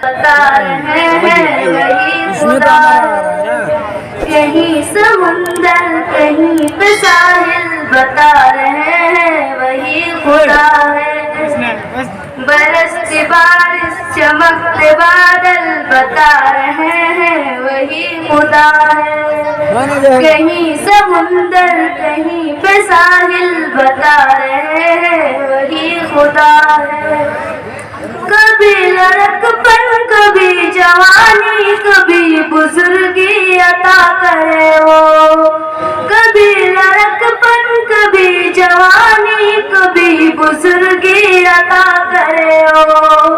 بتا رہے ہیں وہی خدا ہے. کہیں سمندر کہیں پہ ساحل بتا رہے ہیں وہی خدا ہے. برستی بارش چمکتے بادل بتا رہے ہیں وہی خدا ہے. کہیں سمندر کہیں پہ ساحل بتا رہے ہیں وہی خدا ہے. کبھی لڑک پن کبھی جوانی کبھی بزرگی عطا کرے وہ. کبھی لڑک پن کبھی جوانی کبھی بزرگی عطا کرے وہ.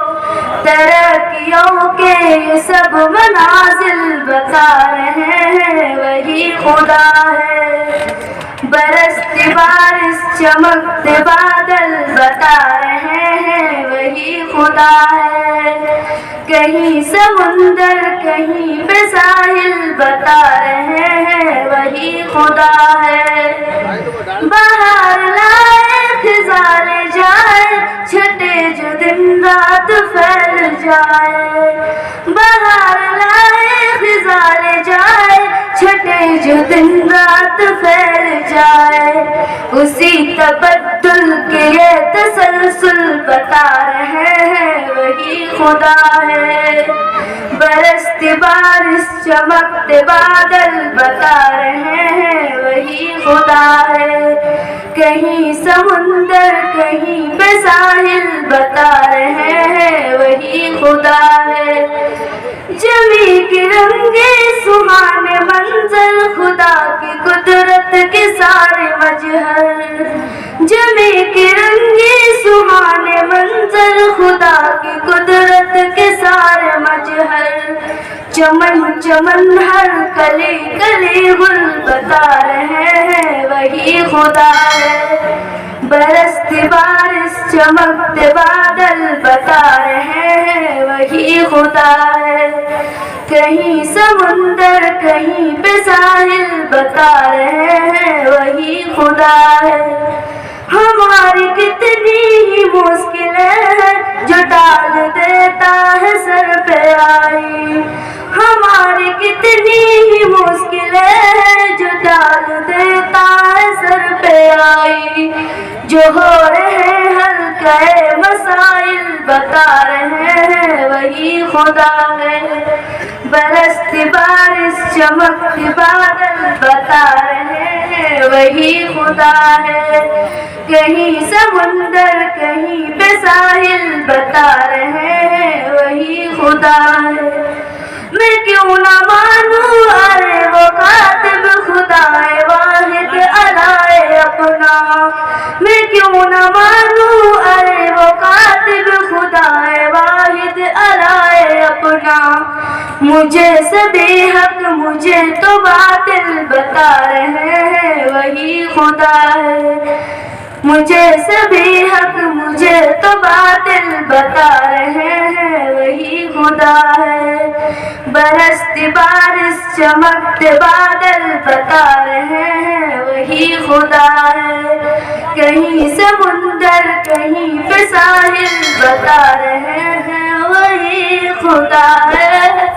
ترقیوں کے یہ سب منازل بتا رہے ہیں وہی خدا ہے. برستی بارش چمکتے بادل بتا رہے ہیں وہی خدا ہے. کہیں سمندر کہیں پہ ساحل بتا رہے ہیں وہی خدا ہے. باہر لائے خزاں لے جائے چھٹے جو دن رات پھیل جائے. باہر لائے خزاں لے جائے چھٹے جو دن رات پھیل جائے. اسی تبدل کے یہ تسلسل بتا رہے ہیں وہی خدا ہے. برستی بارش چمکتے بادل بتا رہے ہیں وہی خدا ہے. کہیں سمندر کہیں پہ ساحل بتا رہے ہیں وہی خدا ہے. جمی کے رنگے سہانے منظر خدا کی قدرت کے سارے مظہر. جمی کے رنگے سہانے منظر خدا کی قدرت کے سارے مظہر. چمن چمن ہر کلی کلی گل بتا رہے ہیں وہی خدا ہے. برستی بارش چمکتے بادل بتا رہے ہیں وہی خدا ہے. کہیں سمندر کہیں پہ ساحل بتا رہے ہیں وہی خدا ہے. ہماری کتنی ہی مشکلیں جو ڈال دیتا ہے سر پہ آئی. ہماری کتنی ہی مشکلیں جو ڈال دیتا ہے سر پہ آئی. جو ہو رہے حل کے مسائل بتا رہے ہیں وہی خدا ہے. برستی بارش چمکتی بادل بتا رہے ہیں وہی خدا ہے. کہیں سمندر کہیں پہ ساحل بتا رہے ہیں وہی خدا ہے. میں کیوں نہ مانوں ارے وہ کاتب خدا واحد الائے اپنا. میں کیوں نہ مانوں ارے وہ کاتب خدا واحد الائے اپنا. مجھے سبھی حق مجھے تو باطل بتا رہے ہیں وہی خدا ہے. مجھے سبھی حق مجھے تو باطل بتا رہے ہیں وہی خدا ہے. برستی بارش چمکتے بادل بتا رہے ہیں وہی خدا ہے. کہیں سمندر کہیں پہ ساحل بتا رہے ہیں وہی خدا ہے.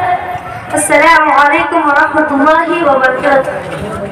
السلام علیکم ورحمۃ اللہ وبرکاتہ.